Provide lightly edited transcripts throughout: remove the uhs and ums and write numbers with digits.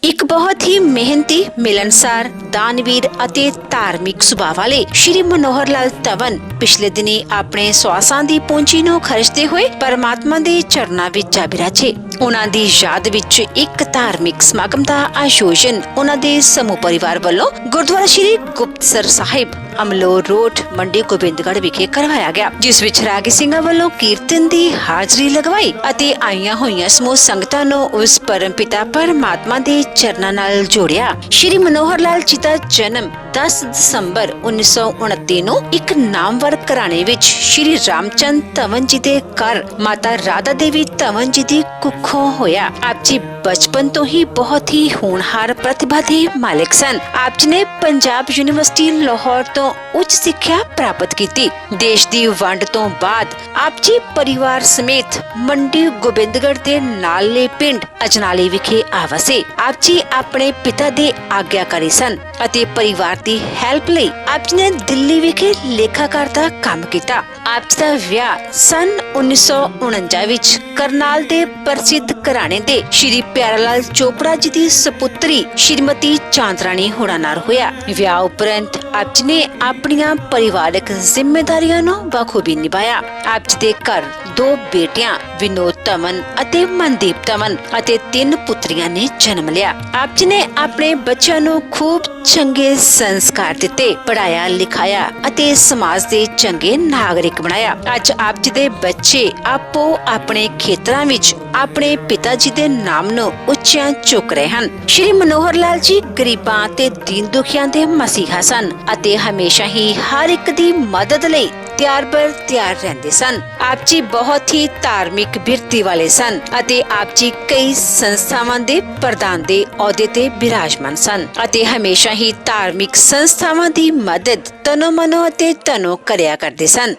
ਇੱਕ ਬਹੁਤ ਹੀ ਮਿਹਨਤੀ, ਮਿਲਣਸਾਰ, ਦਾਨਵੀਰ ਅਤੇ ਧਾਰਮਿਕ ਸੁਭਾਅ ਵਾਲੇ ਸ਼੍ਰੀ ਮਨੋਹਰ ਲਾਲ ਧਵਨ ਪਿਛਲੇ ਦਿਨੀ ਆਪਣੇ ਸਵਾਸਾਂ ਦੀ ਪੂੰਜੀ ਨੂੰ ਖਰਚਦੇ ਹੋਏ ਪਰਮਾਤਮਾ ਦੇ ਚਰਨਾਂ ਵਿੱਚ ਜਾ ਬਿਰਾਜੇ। ਉਹਨਾਂ ਦੀ ਯਾਦ ਵਿੱਚ ਇੱਕ ਧਾਰਮਿਕ ਸਮਾਗਮ ਦਾ ਆਯੋਜਨ ਉਹਨਾਂ ਦੇ ਸਮੂਹ ਪਰਿਵਾਰ ਵੱਲੋਂ ਗੁਰਦੁਆਰਾ ਸ਼੍ਰੀ ਗੁਪਤਸਰ ਸਾਹਿਬ, ਅਮਲੋਹ ਰੋਡ, ਮੰਡੀ ਗੋਬਿੰਦਗੜ੍ਹ ਵਿਖੇ ਕਰਵਾਇਆ ਗਿਆ, ਜਿਸ ਵਿੱਚ ਰਾਗੀ ਸਿੰਘਾਂ ਵੱਲੋਂ ਕੀਰਤਨ ਦੀ ਹਾਜ਼ਰੀ ਲਗਵਾਈ ਅਤੇ ਆਈਆਂ ਹੋਈਆਂ ਸਮੂਹ ਸੰਗਤਾਂ ਨੂੰ ਉਸ ਪਰਮਪਿਤਾ ਪਰਮਾਤਮਾ ਦੇ ਚਰਨਾਂ ਨਾਲ ਜੋੜਿਆ। ਸ਼੍ਰੀ ਮਨੋਹਰ ਲਾਲ ਜੀ ਦਾ ਜਨਮ 10 ਦਸੰਬਰ 1929 ਨੂੰ ਇੱਕ ਨਾਮਵਰ ਘਰਾਣੇ ਵਿੱਚ ਸ਼੍ਰੀ ਰਾਮਚੰਦ ਧਵਨ ਜੀ ਦੇ ਘਰ ਮਾਤਾ ਰਾਧਾ ਦੇਵੀ ਧਵਨ ਜੀ ਦੀ ਕੁੱਖੋਂ ਹੋਇਆ। ਆਪ ਜੀ ਬਚਪਨ ਤੋਂ ਹੀ ਬਹੁਤ ਹੀ ਹੋਣਹਾਰ ਪ੍ਰਤਿਭਾ ਦੇ ਮਾਲਕ ਸਨ। ਆਪ ਜੀ ਨੇ ਪੰਜਾਬ ਯੂਨੀਵਰਸਿਟੀ ਲਾਹੌਰ ਤੋਂ ਉੱਚ ਸਿੱਖਿਆ ਪ੍ਰਾਪਤ ਕੀਤੀ। ਦੇਸ਼ ਦੀ ਵੰਡ ਤੋਂ ਬਾਅਦ ਆਪ ਜੀ ਪਰਿਵਾਰ ਸਮੇਤ ਮੰਡੀ ਗੋਬਿੰਦਗੜ੍ਹ ਦੇ ਨਾਲੇ ਪਿੰਡ ਅਜਨਾਲੇ ਵਿਖੇ ਆਵਸੇ। ਆਪ ਜੀ ਆਪਣੇ ਪਿਤਾ ਦੇ ਆਗਿਆਕਾਰੀ ਸਨ ਅਤੇ ਪਰਿਵਾਰ ਦੀ ਹੈਲਪ ਲਈ ਆਪ ਜੀ ਨੇ ਦਿੱਲੀ ਵਿਖੇ ਲੇਖਾਕਾਰ ਦਾ ਕੰਮ ਕੀਤਾ। ਆਪ ਜੀ ਦਾ ਵਿਆਹ ਸਨ 1949 ਵਿੱਚ ਕਰਨਾਲ ਦੇ ਪ੍ਰਸਿੱਧ ਘਰਾਣੇ ਦੇ ਸ਼੍ਰੀ ਪਿਆਰਾ ਲਾਲ ਚੋਪੜਾ ਜੀ ਦੀ ਸੁਪੁੱਤਰੀ ਸ਼੍ਰੀਮਤੀ ਚਾਂਦਰਾਣੀ ਹੋਰਾਂ ਨਾਲ ਹੋਇਆ। ਵਿਆਹ ਉਪਰੰਤ ਆਪ ਜੀ ਨੇ ਆਪਣੀਆਂ ਪਰਿਵਾਰਕ ਜ਼ਿੰਮੇਦਾਰੀਆਂ ਨੂੰ ਬਖੂਬੀ ਨਿਭਾਇਆ। ਆਪ ਜੀ ਦੇ ਘਰ 2 ਬੇਟੀਆਂ ਵਿਨੋਦ ਧਵਨ ਅਤੇ ਮਨਦੀਪ ਧਵਨ ਅਤੇ 3 ਪੁੱਤਰੀਆਂ ਨੇ ਜਨਮ ਲਿਆ। ਆਪ ਜੀ ਨੇ ਆਪਣੇ ਬੱਚਿਆਂ ਨੂੰ ਖੂਬ ਚੰਗੇ ਸੰਸਕਾਰ ਦਿੱਤੇ, ਪੜਾਇਆ ਲਿਖਾਇਆ ਅਤੇ ਸਮਾਜ ਦੇ ਚੰਗੇ ਨਾਗਰਿਕ ਬਣਾਇਆ। ਅੱਜ ਆਪ ਜੀ ਦੇ ਬੱਚੇ ਆਪੋ ਆਪਣੇ ਖੇਤਰਾਂ ਵਿੱਚ ਆਪਣੇ ਪਿਤਾ ਜੀ ਦੇ ਨਾਮ ਨੂੰ ਉੱਚਿਆਂ ਚੁੱਕ ਰਹੇ ਹਨ। ਸ਼੍ਰੀ ਮਨੋਹਰ ਲਾਲ ਜੀ ਗਰੀਬਾਂ ਤੇ ਦੀਨ ਦੁਖੀਆਂ ਦੇ ਮਸੀਹਾ ਸਨ ਅਤੇ ਹਮੇਸ਼ਾ ਹੀ ਹਰ ਇੱਕ ਦੀ ਮਦਦ ਲਈ ਤਿਆਰ ਰਹਿੰਦੇ ਸਨ। ਆਪ ਜੀ ਬਹੁਤ ਹੀ ਧਾਰਮਿਕ ਬਿਰਤੀ ਵਾਲੇ ਸਨ ਅਤੇ ਆਪ ਜੀ ਕਈ ਸੰਸਥਾਵਾਂ ਦੇ ਪ੍ਰਧਾਨ ਦੇ ਅਹੁਦੇ ਤੇ ਬਿਰਾਜਮਾਨ ਸਨ ਅਤੇ ਹਮੇਸ਼ਾ ਹੀ ਧਾਰਮਿਕ ਸੰਸਥਾਵਾਂ ਦੀ ਮਦਦ ਤਨੋ ਮਨੋ ਅਤੇ ਧਨੋ ਕਰਿਆ ਕਰਦੇ ਸਨ।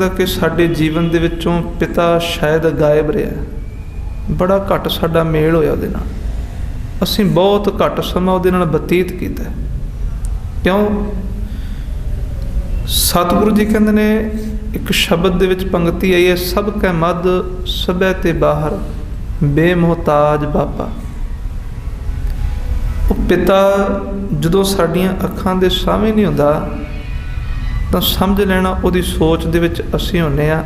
लगता कि साडे जीवन दे विचों पिता शायद गायब रहा, बड़ा घट साडा मेल होया उहदे नाल, असीं बहुत घट समा उहदे नाल बतीत कीता। क्यों? सतगुरु जी कहंदे ने एक शब्द दे विच पंक्ति आई है, सब कै मद सबै ते बाहर बेमुहताज बाबा। वो पिता जदों साडियां अखां दे सामने नहीं हुंदा तां समझ लेना उहदी सोच दे विच असीं हुंदे आ,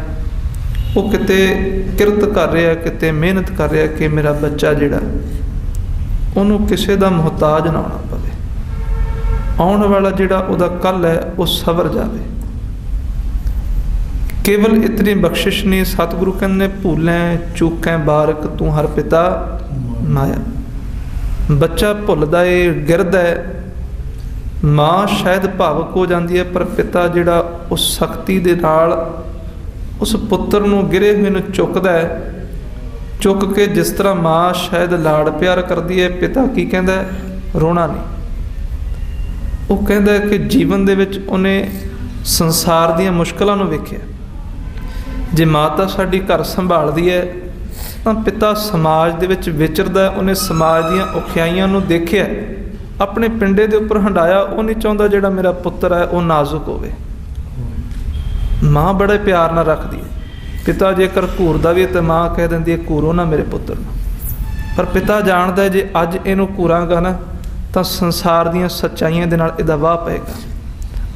वो किते किरत कर रहा, किते मेहनत कर रहा कि मेरा बच्चा जिहड़ा उहनूं किसे दा मुहताज ना होना पवे, आउण वाला जिहड़ा उहदा कल है वो सवर जावे। केवल इतनी बख्शिश नहीं, सतगुरु कहने भूलें चूकें बारक तू हर पिता माया। बच्चा भुलदा है, गिरदा है, माँ शायद भावुक हो जाती है, पर पिता जिहड़ा उस शक्ति दे नाल उस पुत्र नूं गिरे हुए नूं चुकदा है, चुक के जिस तरह माँ शायद लाड़ प्यार करती है, पिता की कहंदा है रोना नहीं। वो कहंदा है कि जीवन दे विच उन्हें संसार दीयां मुश्किलां नूं वेखिआ। जे माता साडी घर संभालदी है तां पिता समाज दे विच विचरदा है, उन्हें समाज दीयां औखियाईयां नूं देखिआ, अपने पिंडे दे उपर हंडाया। वो नहीं चाहुंदा जिहड़ा मेरा पुत्र है वो नाजुक होवे। माँ बड़े प्यार नाल रखदी है, पिता जेकर घूरदा भी तो माँ कह दिंदी है घूरो ना मेरे पुत्र नूं, पर पिता जाणदा है जे अज इहनूं घूरांगा ना तां संसार दीयां सच्चाईयां दे नाल इहदा वाह पएगा।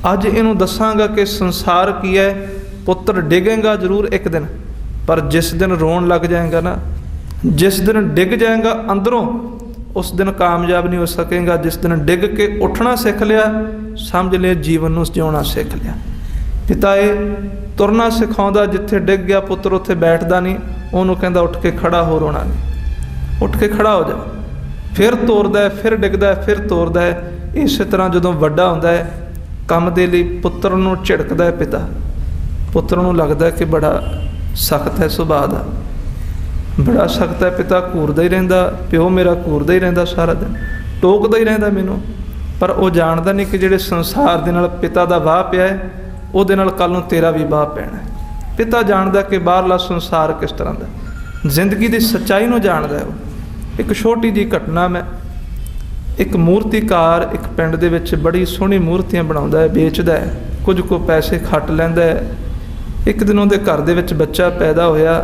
अज इहनूं दसांगा कि संसार की है, पुत्र डिगेगा जरूर एक दिन, पर जिस दिन रोन लग जाएगा ना, जिस दिन डिग जाएगा अंदरों, उस दिन कामयाब नहीं हो सकेगा। जिस दिन डिग के उठना सीख लिया, समझ लिया जीवन नूं जिउणा सीख लिया। पिता ये तुरना सिखाउंदा, जिथे डिग गया पुत्र उत्थे बैठदा नहीं, उहनूं कहंदा उठ के खड़ा हो, रोना नहीं, उठ के खड़ा हो जा। फिर तोरदा है, फिर डिगदा है, फिर तोरदा है। इस तरह जदों वड्डा हुंदा है, काम दे लई पुत्र नूं झिड़कदा है पिता, पुत्र नूं लगदा है कि बड़ा सख्त है सुभाਅ दा, बड़ा सख्त है। पिता घूरदा ही रहिंदा, प्यो मेरा घूरदा ही रहिंदा, सारा दिन टोकदा ही रहिंदा मैनूं, पर वो जाणदा नहीं कि जिहड़े संसार दे नाल पिता दा वाह पिया है, ਉਹਦੇ ਨਾਲ ਕੱਲ੍ਹ ਨੂੰ ਤੇਰਾ ਵੀ ਵਾਹ ਪੈਣਾ। ਪਿਤਾ ਜਾਣਦਾ ਕਿ ਬਾਹਰਲਾ ਸੰਸਾਰ ਕਿਸ ਤਰ੍ਹਾਂ ਦਾ, ਜ਼ਿੰਦਗੀ ਦੀ ਸੱਚਾਈ ਨੂੰ ਜਾਣਦਾ ਹੈ। ਉਹ ਇੱਕ ਛੋਟੀ ਜਿਹੀ ਘਟਨਾ, ਮੈਂ ਇੱਕ ਮੂਰਤੀਕਾਰ ਇੱਕ ਪਿੰਡ ਦੇ ਵਿੱਚ ਬੜੀ ਸੋਹਣੀ ਮੂਰਤੀਆਂ ਬਣਾਉਂਦਾ ਹੈ, ਵੇਚਦਾ ਹੈ, ਕੁਝ ਕੁ ਪੈਸੇ ਖੱਟ ਲੈਂਦਾ ਹੈ। ਇੱਕ ਦਿਨ ਉਹਦੇ ਘਰ ਦੇ ਵਿੱਚ ਬੱਚਾ ਪੈਦਾ ਹੋਇਆ,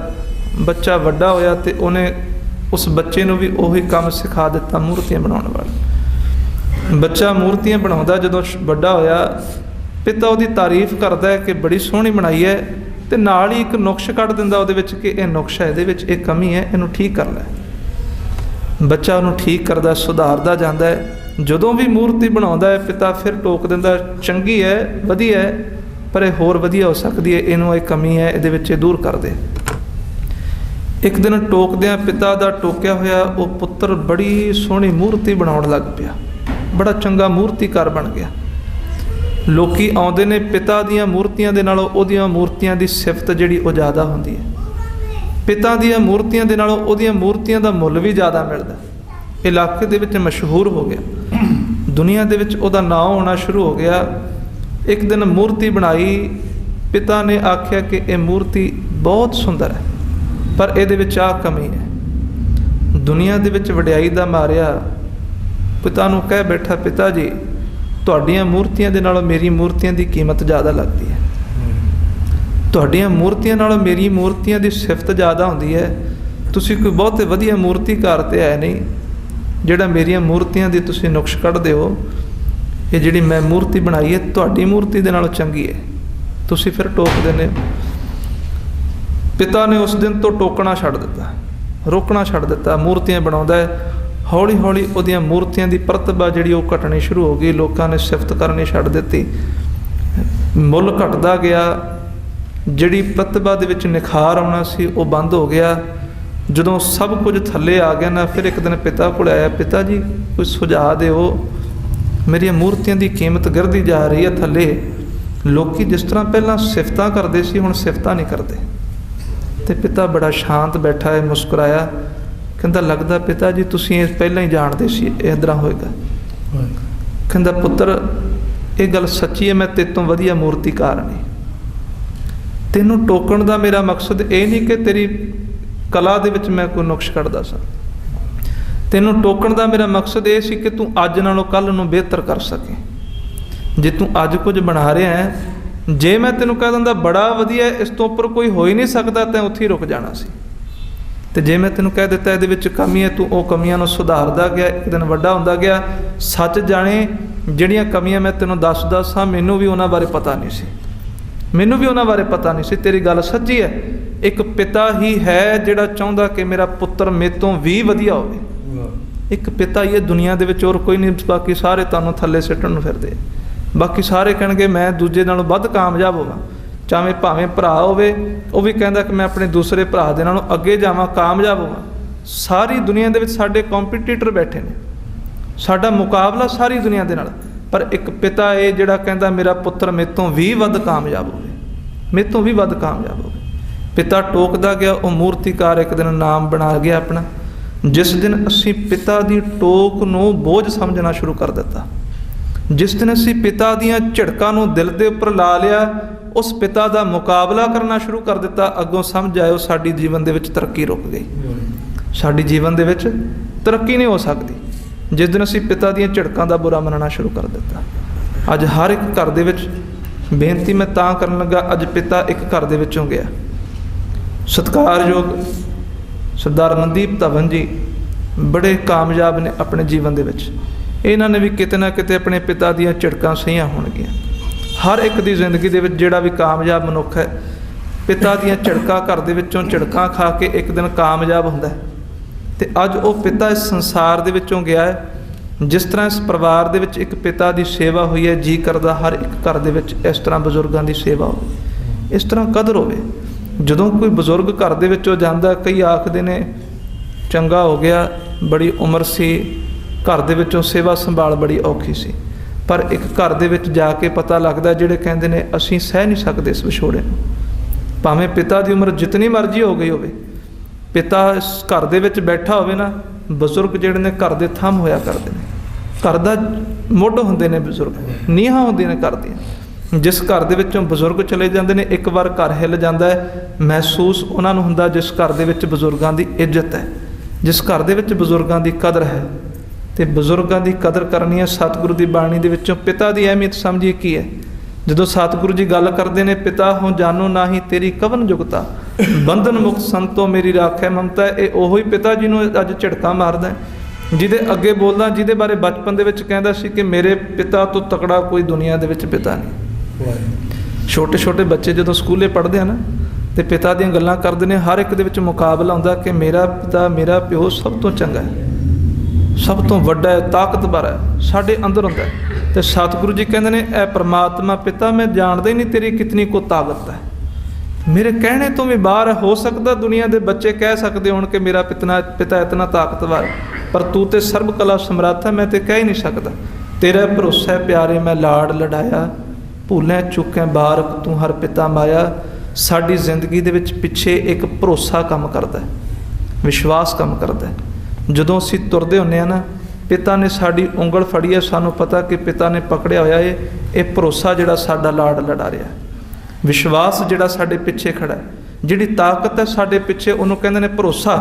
ਬੱਚਾ ਵੱਡਾ ਹੋਇਆ ਅਤੇ ਉਹਨੇ ਉਸ ਬੱਚੇ ਨੂੰ ਵੀ ਉਹੀ ਕੰਮ ਸਿਖਾ ਦਿੱਤਾ, ਮੂਰਤੀਆਂ ਬਣਾਉਣ ਵਾਲਾ। ਬੱਚਾ ਮੂਰਤੀਆਂ ਬਣਾਉਂਦਾ, ਜਦੋਂ ਵੱਡਾ ਹੋਇਆ पिता उसकी तारीफ करता है कि बड़ी सोहनी बनाई है, तो नाल ही एक नुक्श कढ़ दिंदा उहदे विच कि यह नुक्श है, ये कमी है, इनू ठीक कर लै। बच्चा उन्होंने ठीक करता, सुधारता जाता है। जदों भी मूर्ति बनाउंदा है, पिता फिर टोक दिंदा, चंगी है, वधिया है, पर यह होर वधिया हो सकती है, इनू एक कमी है, इहदे विच दूर कर दे। एक दिन टोकदियां पिता दा टोकिया होया वो पुत्र बड़ी सोहनी मूर्ति बनाउण लग पिया, बड़ा चंगा मूर्तिकार बन गया। लोकी आउंदे ने पिता दीयां मूर्तियां दे नालों ओहदियां मूर्तियां दी सिफत जिहड़ी वो ज़्यादा हुंदी है। पिता दीयां मूर्तियां दे नालों ओहदियां मूर्तियां दा मुੱਲ भी ज़्यादा मिलदा। इलाके दे विच मशहूर हो गया, दुनिया दे विच ओहदा नाम होना शुरू हो गया। एक दिन मूर्ति बनाई, पिता ने आख्या कि यह मूर्ति बहुत सुंदर है, पर इहदे विच आ कमी है। दुनिया दे विच वडियाई दा मारिया पिता नूं कह बैठा, पिता जी तुहाडीआं मूर्तियां दे नालों मेरी मूर्तियां दी कीमत ज़्यादा लगती है, तुहाडीआं मूर्तियां नालों मेरी मूर्तियां दी सिफत ज़्यादा हुंदी है। तुसीं कोई बहुते वधिया मूर्तिकार ते है नहीं, जिहड़ा मेरियां मूर्तियां दी तुसीं नुक्श कढ़दे हो। ये जिहड़ी मैं मूर्ति बनाई है तुहाडी मूर्ति दे नालों चंगी है, तुसीं फिर टोक दिंदे हो। पिता ने उस दिन तो टोकना छड्ड दित्ता, रोकना छड्ड दित्ता, मूर्तियां बनाउंदा है। हौली हौली उहदियां मूर्तियां दी प्रतिभा जिहड़ी वो घटनी शुरू हो गई, लोकां ने सिफत करनी छड्ड दित्ती, मुੱਲ घटदा गया। जिहड़ी प्रतिभा दे विच निखार आउणा सी वो बंद हो गया। जदों सब कुछ थल्ले आ गया ना, फिर एक दिन पिता कोल आया, पिता जी कोई सुझाव दिओ, मेरियां मूर्तियां दी कीमत गिरदी जा रही है थल्ले, लोकी जिस तरह पहलां सिफतां करदे सी हुण सिफतां नहीं करदे। ते पिता बड़ा शांत बैठा है, मुस्कुराया, कहता लगता पिता जी तुसीं पहलां ही जाणदे सी इस तरह होएगा। कहता पुत्र ये गल सच्ची है, मैं तेरे तों वधिया मूर्तिकार नहीं, ਤੈਨੂੰ ਟੋਕਣ ਦਾ ਮੇਰਾ ਮਕਸਦ ਇਹ ਨਹੀਂ ਕਿ ਤੇਰੀ ਕਲਾ ਦੇ ਵਿੱਚ ਮੈਂ ਕੋਈ ਨੁਕਸ ਕੱਢਦਾ ਸਾਂ। ਤੈਨੂੰ ਟੋਕਣ ਦਾ ਮੇਰਾ ਮਕਸਦ ਇਹ ਸੀ ਕਿ ਤੂੰ ਅੱਜ ਨਾਲੋਂ ਕੱਲ੍ਹ ਨੂੰ ਬਿਹਤਰ ਕਰ ਸਕੇ। ਜੇ ਤੂੰ ਅੱਜ ਕੁਝ ਬਣਾ ਰਿਹਾ ਹੈ, ਜੇ ਮੈਂ ਤੈਨੂੰ ਕਹਿ ਦਿੰਦਾ ਬੜਾ ਵਧੀਆ, ਇਸ ਤੋਂ ਉੱਪਰ ਕੋਈ ਹੋ ਹੀ ਨਹੀਂ ਸਕਦਾ, ਤਾਂ ਉੱਥੇ ਹੀ ਰੁਕ ਜਾਣਾ ਸੀ। ਅਤੇ ਜੇ ਮੈਂ ਤੈਨੂੰ ਕਹਿ ਦਿੱਤਾ ਇਹਦੇ ਵਿੱਚ ਕਮੀ ਹੈ, ਤੂੰ ਉਹ ਕਮੀਆਂ ਨੂੰ ਸੁਧਾਰਦਾ ਗਿਆ, ਇੱਕ ਦਿਨ ਵੱਡਾ ਹੁੰਦਾ ਗਿਆ। ਸੱਚ ਜਾਣੇ ਜਿਹੜੀਆਂ ਕਮੀਆਂ ਮੈਂ ਤੈਨੂੰ ਦੱਸਦਾ ਸਾਂ, ਮੈਨੂੰ ਵੀ ਉਹਨਾਂ ਬਾਰੇ ਪਤਾ ਨਹੀਂ ਸੀ, ਮੈਨੂੰ ਵੀ ਉਹਨਾਂ ਬਾਰੇ ਪਤਾ ਨਹੀਂ ਸੀ। ਤੇਰੀ ਗੱਲ ਸੱਚੀ ਹੈ। ਇੱਕ ਪਿਤਾ ਹੀ ਹੈ ਜਿਹੜਾ ਚਾਹੁੰਦਾ ਕਿ ਮੇਰਾ ਪੁੱਤਰ ਮੇਰੇ ਤੋਂ ਵੀ ਵਧੀਆ ਹੋਵੇ। ਇੱਕ ਪਿਤਾ ਹੀ ਹੈ ਦੁਨੀਆ ਦੇ ਵਿੱਚ, ਹੋਰ ਕੋਈ ਨਹੀਂ। ਬਾਕੀ ਸਾਰੇ ਤੁਹਾਨੂੰ ਥੱਲੇ ਸਿੱਟਣ ਨੂੰ ਫਿਰਦੇ, ਬਾਕੀ ਸਾਰੇ ਕਹਿਣਗੇ ਮੈਂ ਦੂਜੇ ਨਾਲੋਂ ਵੱਧ ਕਾਮਯਾਬ ਹੋਵਾਂ। ਚਾਹੇ ਭਾਵੇਂ ਭਰਾ ਹੋਵੇ, ਉਹ ਵੀ ਕਹਿੰਦਾ ਕਿ ਮੈਂ ਆਪਣੇ ਦੂਸਰੇ ਭਰਾ ਦੇ ਨਾਲੋਂ ਅੱਗੇ ਜਾਵਾਂ, ਕਾਮਯਾਬ ਹੋਵਾਂ। ਸਾਰੀ ਦੁਨੀਆ ਦੇ ਵਿੱਚ ਸਾਡੇ ਕੰਪੀਟੀਟਰ ਬੈਠੇ ਨੇ, ਸਾਡਾ ਮੁਕਾਬਲਾ ਸਾਰੀ ਦੁਨੀਆ ਦੇ ਨਾਲ। ਪਰ ਇੱਕ ਪਿਤਾ ਇਹ ਜਿਹੜਾ ਕਹਿੰਦਾ ਮੇਰਾ ਪੁੱਤਰ ਮੇਰੇ ਤੋਂ ਵੀ ਵੱਧ ਕਾਮਯਾਬ ਹੋਵੇ, ਮੇਰੇ ਤੋਂ ਵੀ ਵੱਧ ਕਾਮਯਾਬ ਹੋਵੇ। ਪਿਤਾ ਟੋਕਦਾ ਗਿਆ, ਉਹ ਮੂਰਤੀਕਾਰ ਇੱਕ ਦਿਨ ਨਾਮ ਬਣਾ ਗਿਆ ਆਪਣਾ। ਜਿਸ ਦਿਨ ਅਸੀਂ ਪਿਤਾ ਦੀ ਟੋਕ ਨੂੰ ਬੋਝ ਸਮਝਣਾ ਸ਼ੁਰੂ ਕਰ ਦਿੱਤਾ, ਜਿਸ ਦਿਨ ਅਸੀਂ ਪਿਤਾ ਦੀਆਂ ਝਿੜਕਾਂ ਨੂੰ ਦਿਲ ਦੇ ਉੱਪਰ ਲਾ ਲਿਆ, ਉਸ ਪਿਤਾ ਦਾ ਮੁਕਾਬਲਾ ਕਰਨਾ ਸ਼ੁਰੂ ਕਰ ਦਿੱਤਾ, ਅੱਗੋਂ ਸਮਝ ਆਇਓ ਸਾਡੀ ਜੀਵਨ ਦੇ ਵਿੱਚ ਤਰੱਕੀ ਰੁਕ ਗਈ। ਸਾਡੀ ਜੀਵਨ ਦੇ ਵਿੱਚ ਤਰੱਕੀ ਨਹੀਂ ਹੋ ਸਕਦੀ ਜਿਸ ਦਿਨ ਅਸੀਂ ਪਿਤਾ ਦੀਆਂ ਝਿੜਕਾਂ ਦਾ ਬੁਰਾ ਮੰਨਣਾ ਸ਼ੁਰੂ ਕਰ ਦਿੱਤਾ। ਅੱਜ ਹਰ ਇੱਕ ਘਰ ਦੇ ਵਿੱਚ ਬੇਨਤੀ ਮੈਂ ਤਾਂ ਕਰਨ ਲੱਗਾ, ਅੱਜ ਪਿਤਾ ਇੱਕ ਘਰ ਦੇ ਵਿੱਚੋਂ ਗਿਆ। ਸਤਿਕਾਰਯੋਗ ਸਰਦਾਰ ਮਨਦੀਪ ਧਵਨ ਜੀ ਬੜੇ ਕਾਮਯਾਬ ਨੇ ਆਪਣੇ ਜੀਵਨ ਦੇ ਵਿੱਚ। ਇਹਨਾਂ ਨੇ ਵੀ ਕਿਤੇ ਨਾ ਕਿਤੇ ਆਪਣੇ ਪਿਤਾ ਦੀਆਂ ਝਿੜਕਾਂ ਸਹੀਆਂ ਹੋਣਗੀਆਂ। ਹਰ ਇੱਕ ਦੀ ਜ਼ਿੰਦਗੀ ਦੇ ਵਿੱਚ ਜਿਹੜਾ ਵੀ ਕਾਮਯਾਬ ਮਨੁੱਖ ਹੈ, ਪਿਤਾ ਦੀਆਂ ਝਿੜਕਾਂ ਘਰ ਦੇ ਵਿੱਚੋਂ ਝਿੜਕਾਂ ਖਾ ਕੇ ਇੱਕ ਦਿਨ ਕਾਮਯਾਬ ਹੁੰਦਾ ਹੈ। ਅਤੇ ਅੱਜ ਉਹ ਪਿਤਾ ਇਸ ਸੰਸਾਰ ਦੇ ਵਿੱਚੋਂ ਗਿਆ ਹੈ। ਜਿਸ ਤਰ੍ਹਾਂ ਇਸ ਪਰਿਵਾਰ ਦੇ ਵਿੱਚ ਇੱਕ ਪਿਤਾ ਦੀ ਸੇਵਾ ਹੋਈ ਹੈ, ਜੀ ਕਰਦਾ ਹਰ ਇੱਕ ਘਰ ਦੇ ਵਿੱਚ ਇਸ ਤਰ੍ਹਾਂ ਬਜ਼ੁਰਗਾਂ ਦੀ ਸੇਵਾ ਹੋਵੇ, ਇਸ ਤਰ੍ਹਾਂ ਕਦਰ ਹੋਵੇ। ਜਦੋਂ ਕੋਈ ਬਜ਼ੁਰਗ ਘਰ ਦੇ ਵਿੱਚੋਂ ਜਾਂਦਾ, ਕਈ ਆਖਦੇ ਨੇ ਚੰਗਾ ਹੋ ਗਿਆ, ਬੜੀ ਉਮਰ ਸੀ, ਘਰ ਦੇ ਵਿੱਚੋਂ ਸੇਵਾ ਸੰਭਾਲ ਬੜੀ ਔਖੀ ਸੀ। ਪਰ ਇੱਕ ਘਰ ਦੇ ਵਿੱਚ ਜਾ ਕੇ ਪਤਾ ਲੱਗਦਾ, ਜਿਹੜੇ ਕਹਿੰਦੇ ਨੇ ਅਸੀਂ ਸਹਿ ਨਹੀਂ ਸਕਦੇ ਇਸ ਵਿਛੋੜੇ ਨੂੰ। ਭਾਵੇਂ ਪਿਤਾ ਦੀ ਉਮਰ ਜਿਤਨੀ ਮਰਜ਼ੀ ਹੋ ਗਈ ਹੋਵੇ, ਪਿਤਾ ਇਸ ਘਰ ਦੇ ਵਿੱਚ ਬੈਠਾ ਹੋਵੇ ਨਾ, ਬਜ਼ੁਰਗ ਜਿਹੜੇ ਨੇ ਘਰ ਦੇ ਥੰਮ ਹੋਇਆ ਕਰਦੇ ਨੇ, ਘਰ ਦਾ ਮੁੱਢ ਹੁੰਦੇ ਨੇ ਬਜ਼ੁਰਗ, ਨੀਹਾਂ ਹੁੰਦੀਆਂ ਨੇ ਘਰ ਦੀਆਂ। ਜਿਸ ਘਰ ਦੇ ਵਿੱਚੋਂ ਬਜ਼ੁਰਗ ਚਲੇ ਜਾਂਦੇ ਨੇ, ਇੱਕ ਵਾਰ ਘਰ ਹਿੱਲ ਜਾਂਦਾ ਹੈ। ਮਹਿਸੂਸ ਉਹਨਾਂ ਨੂੰ ਹੁੰਦਾ ਜਿਸ ਘਰ ਦੇ ਵਿੱਚ ਬਜ਼ੁਰਗਾਂ ਦੀ ਇੱਜ਼ਤ ਹੈ, ਜਿਸ ਘਰ ਦੇ ਵਿੱਚ ਬਜ਼ੁਰਗਾਂ ਦੀ ਕਦਰ ਹੈ। ਅਤੇ ਬਜ਼ੁਰਗਾਂ ਦੀ ਕਦਰ ਕਰਨੀ ਹੈ। ਸਤਿਗੁਰੂ ਦੀ ਬਾਣੀ ਦੇ ਵਿੱਚੋਂ ਪਿਤਾ ਦੀ ਅਹਿਮੀਅਤ ਸਮਝੀਏ ਕੀ ਹੈ। ਜਦੋਂ ਸਤਿਗੁਰੂ ਜੀ ਗੱਲ ਕਰਦੇ ਨੇ, ਪਿਤਾ ਹੋ ਜਾਨੋ ਨਾਹੀ ਤੇਰੀ ਕਵਨ ਜੁਗਤਾ, ਬੰਧਨ ਮੁਕਤ ਸੰਤੋ ਮੇਰੀ ਰਾਖੈ ਮਮਤਾ। ਇਹ ਉਹੀ ਪਿਤਾ ਜੀ ਨੂੰ ਅੱਜ ਝਿੜਕਾਂ ਮਾਰਦਾ, ਜਿਹਦੇ ਅੱਗੇ ਬੋਲਦਾ, ਜਿਹਦੇ ਬਾਰੇ ਬਚਪਨ ਦੇ ਵਿੱਚ ਕਹਿੰਦਾ ਸੀ ਕਿ ਮੇਰੇ ਪਿਤਾ ਤੋਂ ਤਕੜਾ ਕੋਈ ਦੁਨੀਆ ਦੇ ਵਿੱਚ ਪਿਤਾ ਨਹੀਂ। ਛੋਟੇ ਛੋਟੇ ਬੱਚੇ ਜਦੋਂ ਸਕੂਲੇ ਪੜ੍ਹਦੇ ਆ ਨਾ, ਅਤੇ ਪਿਤਾ ਦੀਆਂ ਗੱਲਾਂ ਕਰਦੇ ਨੇ, ਹਰ ਇੱਕ ਦੇ ਵਿੱਚ ਮੁਕਾਬਲਾ ਹੁੰਦਾ ਕਿ ਮੇਰਾ ਪਿਤਾ, ਮੇਰਾ ਪਿਓ ਸਭ ਤੋਂ ਚੰਗਾ ਹੈ, ਸਭ ਤੋਂ ਵੱਡਾ ਹੈ, ਤਾਕਤਵਰ ਹੈ, ਸਾਡੇ ਅੰਦਰ ਹੁੰਦਾ ਹੈ। ਅਤੇ ਸਤਿਗੁਰੂ ਜੀ ਕਹਿੰਦੇ ਨੇ, ਇਹ ਪਰਮਾਤਮਾ ਪਿਤਾ ਮੈਂ ਜਾਣਦਾ ਹੀ ਨਹੀਂ ਤੇਰੀ ਕਿਤਨੀ ਕੋ ਤਾਕਤ ਹੈ, ਮੇਰੇ ਕਹਿਣੇ ਤੋਂ ਵੀ ਬਾਹਰ ਹੋ ਸਕਦਾ ਦੁਨੀਆ ਦੇ ਬੱਚੇ ਕਹਿ ਸਕਦੇ ਹੋਣ ਕਿ ਮੇਰਾ ਪਿਤਾ ਇਤਨਾ ਤਾਕਤਵਰ ਹੈ, ਪਰ ਤੂੰ ਤੇ ਸਰਬ ਕਲਾ ਸਮਰੱਥ ਹੈ, ਮੈਂ ਤੇ ਕਹਿ ਹੀ ਨਹੀਂ ਸਕਦਾ। ਤੇਰਾ ਭਰੋਸਾ ਹੈ ਪਿਆਰੇ ਮੈਂ ਲਾਡ ਲਡਾਇਆ, ਭੁੱਲੈ ਚੁੱਕੈ ਬਾਰਕ ਤੂੰ ਹਰ ਪਿਤਾ ਮਾਇਆ। ਸਾਡੀ ਜ਼ਿੰਦਗੀ ਦੇ ਵਿੱਚ ਪਿੱਛੇ ਇੱਕ ਭਰੋਸਾ ਕੰਮ ਕਰਦਾ, ਵਿਸ਼ਵਾਸ ਕੰਮ ਕਰਦਾ। ਜਦੋਂ ਅਸੀਂ ਤੁਰਦੇ ਹੁੰਦੇ ਹਾਂ ਨਾ, ਪਿਤਾ ਨੇ ਸਾਡੀ ਉਂਗਲ ਫੜੀ ਹੈ, ਸਾਨੂੰ ਪਤਾ ਕਿ ਪਿਤਾ ਨੇ ਪਕੜਿਆ ਹੋਇਆ ਹੈ। ਇਹ ਭਰੋਸਾ ਜਿਹੜਾ ਸਾਡਾ ਲਾਡ ਲਡਾ ਰਿਹਾ, ਵਿਸ਼ਵਾਸ ਜਿਹੜਾ ਸਾਡੇ ਪਿੱਛੇ ਖੜਾ ਹੈ, ਜਿਹੜੀ ਤਾਕਤ ਹੈ ਸਾਡੇ ਪਿੱਛੇ, ਉਹਨੂੰ ਕਹਿੰਦੇ ਨੇ ਭਰੋਸਾ,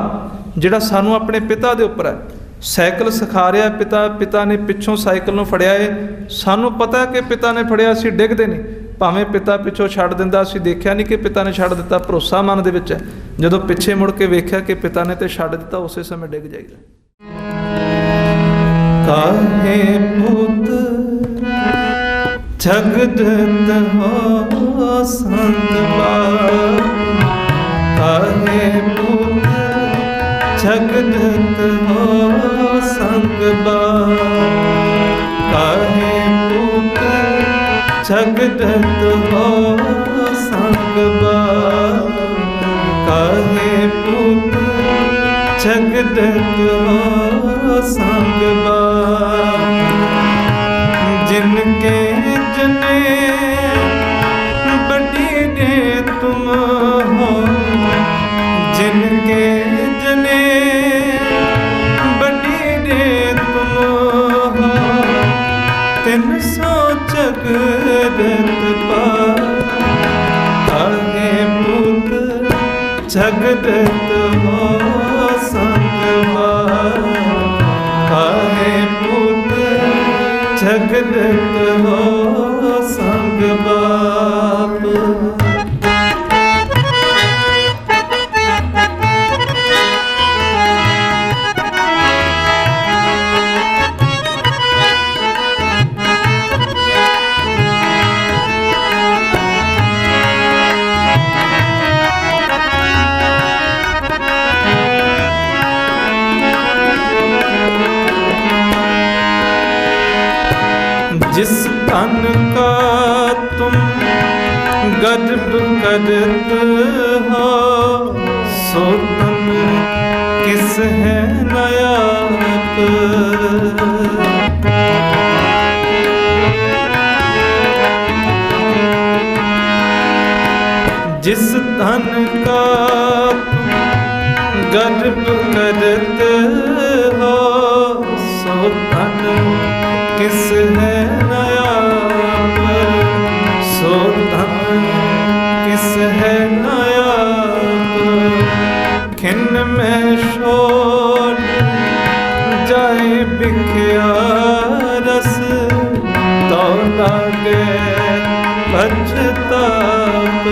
ਜਿਹੜਾ ਸਾਨੂੰ ਆਪਣੇ ਪਿਤਾ ਦੇ ਉੱਪਰ ਹੈ। ਸਾਈਕਲ ਸਿਖਾ ਰਿਹਾ ਪਿਤਾ, ਪਿਤਾ ਨੇ ਪਿੱਛੋਂ ਸਾਈਕਲ ਨੂੰ ਫੜਿਆ ਹੈ, ਸਾਨੂੰ ਪਤਾ ਕਿ ਪਿਤਾ ਨੇ ਫੜਿਆ, ਅਸੀਂ ਡਿੱਗਦੇ ਨਹੀਂ। ਭਾਵੇਂ ਪਿਤਾ ਪਿੱਛੋਂ ਛੱਡ ਦਿੰਦਾ, ਅਸੀਂ ਦੇਖਿਆ ਨਹੀਂ ਕਿ ਪਿਤਾ ਨੇ ਛੱਡ ਦਿੱਤਾ, ਭਰੋਸਾ ਮਨ ਦੇ ਵਿੱਚ ਹੈ। ਜਦੋਂ ਪਿੱਛੇ ਮੁੜ ਕੇ ਵੇਖਿਆ ਕਿ ਪਿਤਾ ਨੇ ਤੇ ਛੱਡ ਦਿੱਤਾ, ਉਸੇ ਸਮੇਂ ਡਿੱਗ ਜਾਈਦਾ। ਕਾਹੇ ਪੁੱਤ ਜਗਤ ਹੋ ਸੰਤਵਾ, ਕਾਹੇ ਪੁੱਤ ਜਗਤ ਹੋ ਸੰਤਵਾ, ਕਾਹੇ ਪੁੱਤ ਜਗਤ ਹੋ ਸੰਤਵਾ, ਕਾਹੇ ਪੁੱਤ ਜਗਤ ਹੋ ਸੰਤਵਾ। जिनके जने बड़ी दे तुम हो, जिनके जने बड़ी दे तुम हो, 300 जगत पार, काहे झगड़त हो संग काहे पुत झगड़त हो संग बाप। जिस तन का तुम गर्व करत हो सो तन किस है नायाब। जिस तन का तुम गर्व करत हो सो तन किस है नायाब। सो धन किस है नायाब। खिन में शोर जाए बिखया रस तो लागे पछताप।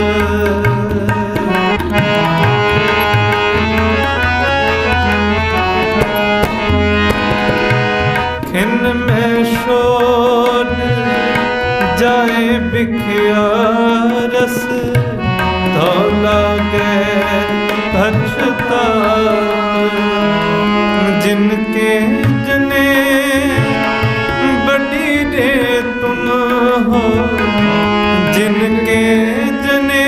खिन में शोर जाए बिखया रस तो लागे पछताप। जिनके जने बड़ी रे तुम हो जिनके जने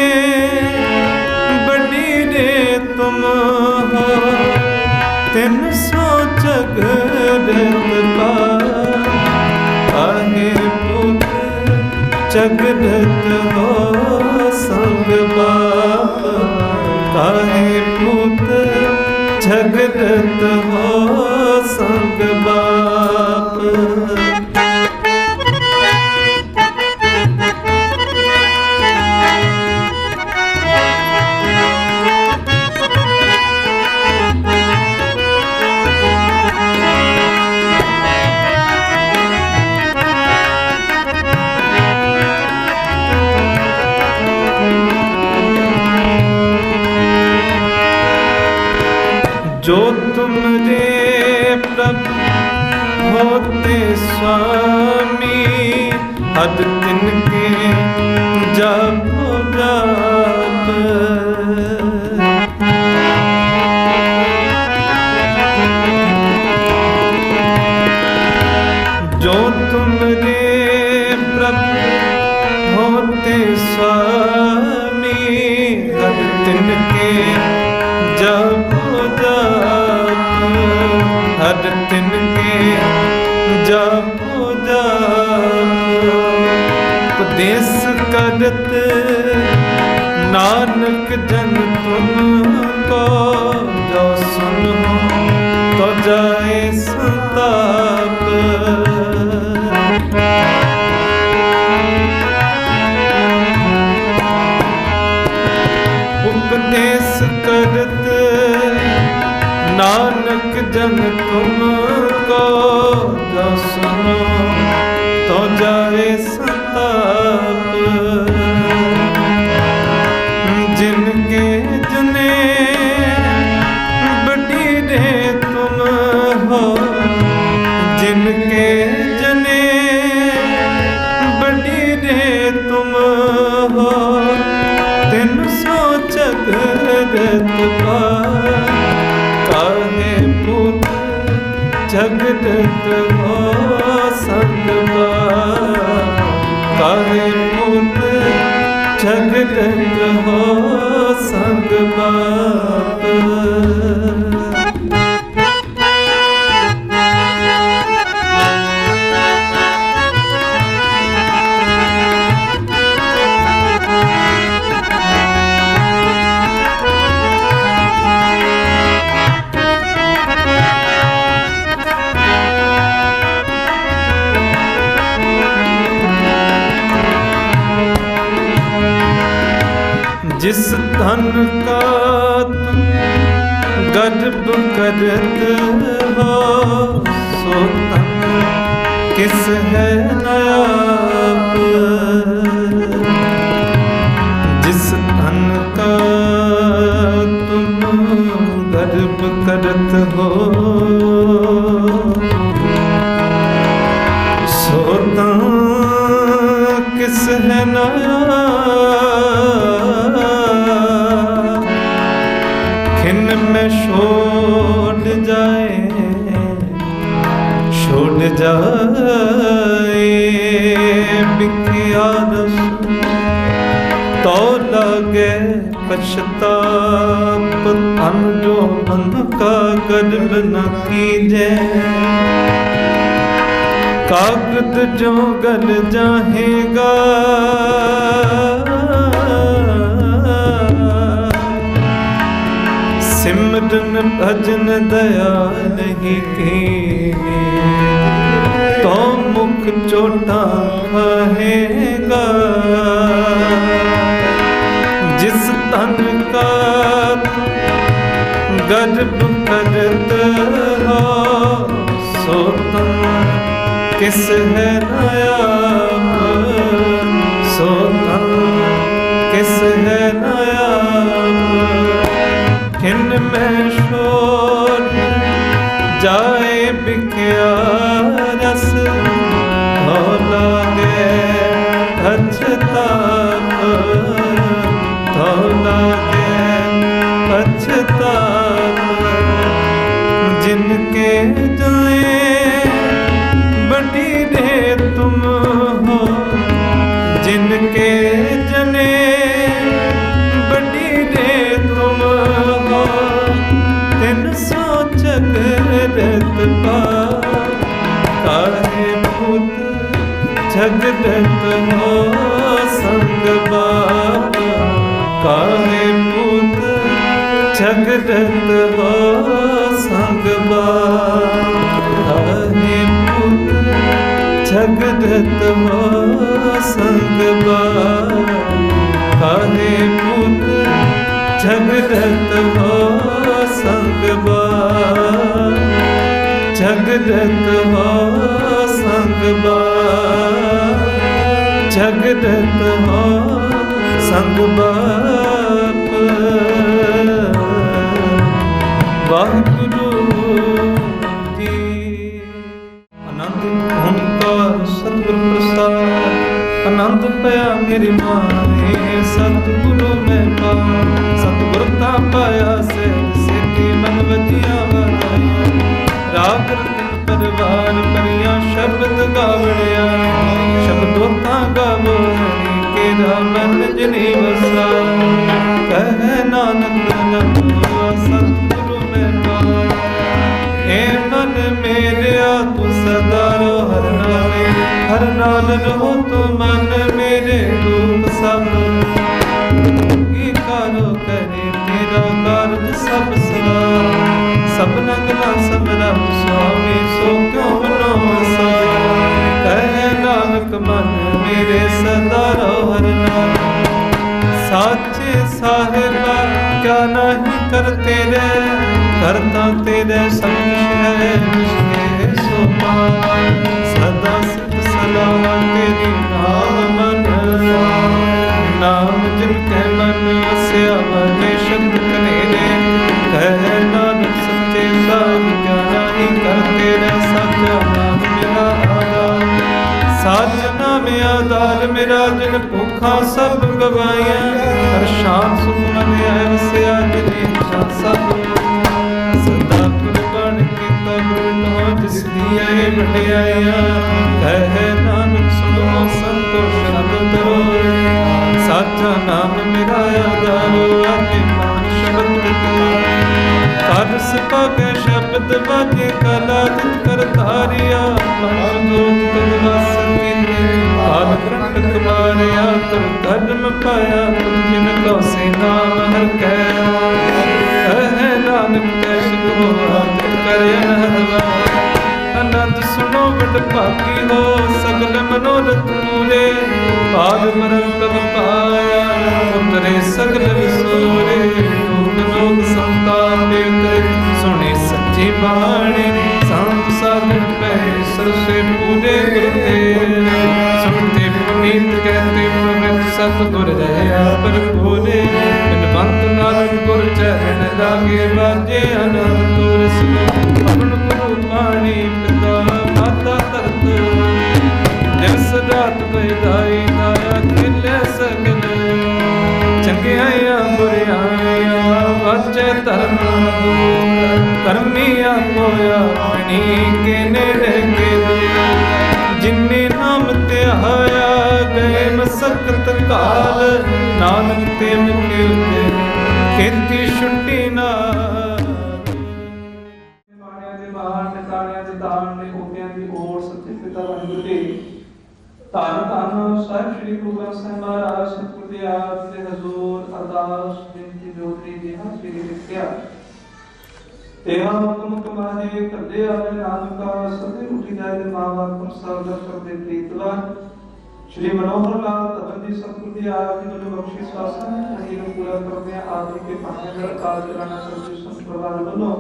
बड़ी रे तुम हो तिन सो झगड़त काहे पुत झगड़त हो संग बाप। काहे पुत झगड़त हो संग बाप। जो तुमरे प्रभु होते स्वामी हद तिनके जापो जाप। जो तुमरे प्रभु होते स्वामी हद तिनके जापो हर तिनके जापो जाप। उपदेश करत नानक जन तुमको जो सुनो तो जाए संताप। उपदेश करत नानक जन तुमको जो सुनो तो जाए संताप। जिनके जने बड़ी रे तुम हो जिनके जने बड़ी रे तुम हो तिन सो झगड़त काहे पुत झगड़त हो संग बाप। काहे पुत झगड़त हो संग बाप। जिस धन का तुम गर्भ करत हो, सो धन किस है नायाब। जिस धन का तुम गर्भ करत हो, सो धन किस है नायाब। खिन में छोड़ जाए, छोड़ जाए बिखिया रस, तो लगे पछताप। धन जो मन का गर्भ न कीजे, कागद जो गल जाएगा। सिमरन भजन दयाल ही कीने, तो मुख चोटा खाएगा। जिस तन का गर्भ करत हो, सो तन किस है नायाब। सो तन किस है नायाब। खिन में छोड़ जाए बिखिया रस, हो लागे पछताप। हो लागे पछताप। जिनके जाए बड़ी रे तुम हो, जिनके जने बड़ी रे तुम हो। 300 जगत पार, काहे भूत जगत हो संग बाप। काहे भूत जगत हो संग बाप। काहे भूत जगत हो संग बाप। काहे भूत जगत हो संग बाप। जगत हो संग बाप। जगत हो संग बाप। वाहिगुरु जी। आनंद ओंकार सतगुर प्रसाद, आनंद पाया मेरी माने, सतगुरु मैं पा। सतगुर ता पाया से सिद्धि मन वजिया बनाया। राग रतन परवार परिया शब्द गावड़िया। शब्दों ता गावो हरि केरा मन जिनी वसा। कह नानक लखो सतगुरु मैं पाया। ए मन मेरा तू सदा रो हर नाले, हर नाल रहो तो मन मेरे रूप सब। की कारो करे तेरा कारज सब सरा। सपना गला सबरा स्वामी सो क्यों मनो वसाया। कह नानक मन मेरे सदा रो हर नाल। साचे साहिबा क्या नहीं कर तेरे, करता तेरे सब है मुझे सो पाए। सदा सिद्ध सलाह तेरी नाम मन, नाम जिनके मन वस्या बने शब्द कनेरे। कह नानक सच्चे साहिब क्या नहीं कर तेरे, सच्चा नाम मेरा आधार। साजना में आधार मेरा जिन भूखा सब गवाया। हर शाम सुख मन आय वस्या जिने इच्छा सब। सदा कुर्बान कीता गुरु हो जिस दिया बढ़ियाया। कह नानक सुनो संतोष शब्द धरो। साचा नाम मेरा आधारो, आगे मान शब्द कर सके शब्द बाजे कला जित कर धारिया। भगवास कीते काल ग्रंथ मारिया। तुम धर्म पाया तुम जिनको से नाम हर कह। नानक कैश को आदित करे नहवा। आनंद सुनो बड़ भागी हो सगल मनोरथ पूरे। पार मरण कब पाया उतरे सगल विसोरे लोक लोक संतापे उतरे सुने सच्ची बाणी सांप सागर पै सरसे पूरे गुरते सुनते पुनीत कहते प्रवृत्त सतगुर रहया पर पूरे बिनवंत नानक गुर चरण लागे बाजे अनंत तुरस पवन गुरु पाणी पिता माता तरत जस रात बधाई दाया खिले सगल चंगियां बुरियां वाचे धर्म धर्मिया कोया मणि के नेड़े के जिन्ने नाम ते आया गए मसकत काल नानक ते मुके उते खेती छुट्टी ना बाणिया दे बाहर ने ताणिया दे दान ने ओपियां दी ओर सच्चे पिता वाहिगुरू जी ਧੰਨ ਧੰਨ ਸਾਹਿਬ ਸ੍ਰੀ ਗੁਰੂ ਗ੍ਰੰਥ ਸਾਹਿਬ ਮਹਾਰਾਜ ਸਤਿਗੁਰ ਦੇ ਆਪ ਦੇ ਹਜ਼ੂਰ ਅਰਦਾਸ ਬੇਨਤੀ ਜੋਤਰੀ ਜੀ ਹਾਜ਼ਰੀ ਲਿਖਿਆ ਤੇਰਾ ਹੁਕਮ ਕਮਾਏ ਕਰਦੇ ਆਵੇ ਨਾਨਕਾ ਸਦੇ ਉਠੀ ਜਾਏ ਦੇ ਮਾਂ ਬਾਪ ਨੂੰ ਸਰਦਾ ਕਰਦੇ ਪ੍ਰੀਤਵਾਨ ਸ਼੍ਰੀ ਮਨੋਹਰ ਲਾਲ ਧਵਨ ਜੀ ਸਤਿਗੁਰ ਦੇ ਆਪ ਜੀ ਨੂੰ ਬਖਸ਼ਿਸ਼ ਵਾਸਨ ਅਨੀਲ ਨੂੰ ਪੂਰਾ ਕਰਦੇ ਆਪ ਜੀ ਕੇ ਪਾਣੇ ਦਾ ਕਾਲ ਚਲਾਣਾ ਸਰਜੀ ਸੰਪਰਵਾਰ ਵੱਲੋਂ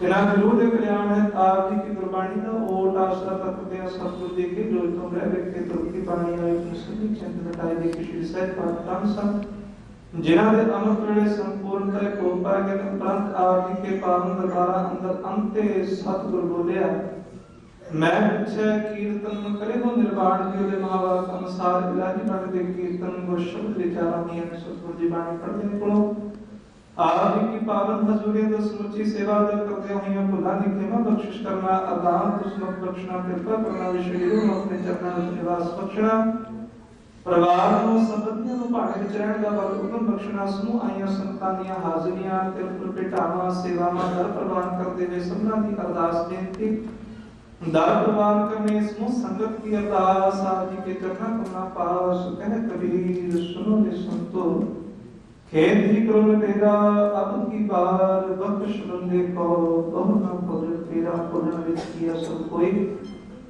तेरा जरूर कल्याण है आप जी की गुरबाणी का ओट आसरा तकते सतगुरु जी की जो तुम रह व्यक्ति तुरकी पानी आए मुस्लिम चंद बताए जी की श्री सहज पाठ तन सब जिन्हां दे अमृत वेले संपूर्णता को पाए गए उपरंत आप जी के पावन दरबार अंदर अंते सतगुरु बोलिया मैं पूछे कीर्तन करे हो निर्वाण जी दे महाभारत अनुसार इलाही बाणी दे कीर्तन को शब्द विचारा में सतगुरु जी बाणी पढ़ने को आप जी की पावन हजूरी द समुची सेवा दे करते हुए भुला निखेमा बख्शिश करना अदान दुष्मत बख्शना कृपा करना विश्वगुरु ਨੂੰ ਆਪਣੇ ਚਰਨਾਂ ਵਿੱਚ ਨਿਵਾਸ ਬਖਸ਼ਣਾ ਪਰਿਵਾਰ ਨੂੰ ਸੰਬੰਧੀਆਂ ਨੂੰ ਭਾਣੇ ਵਿੱਚ ਰਹਿਣ ਦਾ ਬਲ ਉਦਮ ਬਖਸ਼ਣਾ ਸਮੂਹ ਆਈਆਂ ਸੰਤਾਂ ਦੀਆਂ ਹਾਜ਼ਰੀਆਂ ਤੇ ਪ੍ਰਭੇਟਾਵਾਂ ਸੇਵਾਵਾਂ ਦਰ ਪ੍ਰਵਾਨ ਕਰਦੇ ਵੇ ਸਭਨਾਂ ਦੀ ਅਰਦਾਸ ਬੇਨਤੀ ਦਰ ਪ੍ਰਵਾਨ ਕਰਨੇ ਸਮੂਹ ਸੰਗਤ की अरदास आप जी के चरणों को ना पास कह कबीर सुनो रे संतो खेत ही करो तेरा अब की बार बख्श बंदे को बहुना पुर तेरा पुरन विच किया सब कोई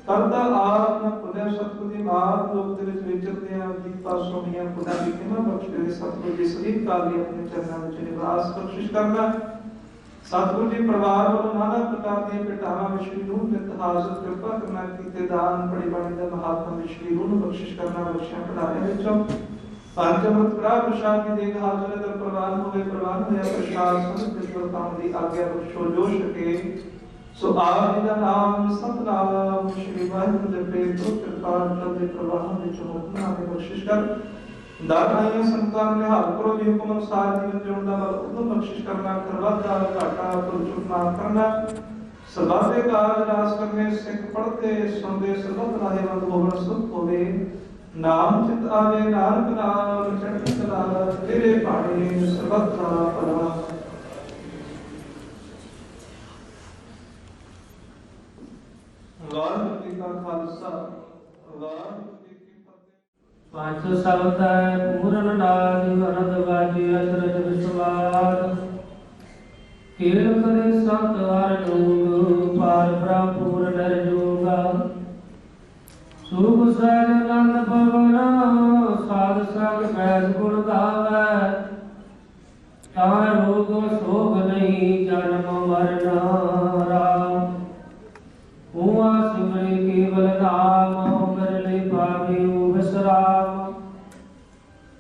करता आप न पुण्य सतगुरु जी माप लोक दे विच विचरदे आ जी पासों ਦੀਆਂ ਪੁਨਾ ਦੀ ਕਿਮਾ ਬਖਸ਼ ਦੇ ਸਤਗੁਰੂ ਜੀ ਸਰੀਰ ਕਾਲ ਲਈ ਆਪਣੇ ਚਰਨਾਂ ਵਿੱਚ ਨਿਵਾਸ ਬਖਸ਼ਿਸ਼ ਕਰਨਾ ਸਤਗੁਰੂ ਜੀ ਪਰਿਵਾਰ ਵੱਲੋਂ ਨਾਨਾ ਪ੍ਰਕਾਰ ਦੀਆਂ ਭੇਟਾਵਾਂ ਵਿਸ਼ਵ ਨੂੰ ਨਿਤ ਹਾਜ਼ਰ ਕਿਰਪਾ ਕਰਨਾ ਕੀਤੇ ਦਾਨ ਬੜੀ ਬਾਣੀ ਦਾ ਮਹਾਤਮ ਵਿਸ਼ਵ ਨੂੰ ਬਖਸ਼ਿਸ਼ ਕਰਨਾ ਬਖਸ਼ਿਆ ਪੜਾਏ ਵਿੱਚੋਂ पंचमत प्राप्त प्रसाद की देख हाजर दर प्रवान होवे प्रवान होया प्रसाद संत विश्वताम दी आज्ञा बख्शो जो सके सो आप जी दा नाम सतनाम श्री वाहिगुरू जपे तो कृपा प्रभ प्रवाह विच मुक्तना दे बख्शिश कर दाताइयां संतां ने हाल करो जी हुक्म अनुसार जीवन जीवन दा बल उदम बख्शिश करना करवादा घाटा पुर चुक माफ करना सर्वाते कारज रास करने सिख पढ़ते सुनते सर्वत राहेवंत होवन सुख होवे नाम चित आवे नानक नाम चढ़ती कला तेरे पाणी सर्वत्र परा वाहिगुरू जी का खालसा वाहिगुरू जी की फतेह। पांच शब्द पूरन नाद अनंद वाजी अचरज विश्वास कील करे संत हर जोग पार ब्रह्म पूर्ण नर जोगा सुख सहज आनंद पवन साध संग बैस गुण गावै तार रोग शोक नहीं जन्म मरण राम हुआ सिमरे केवल नाम करले पावे विश्राम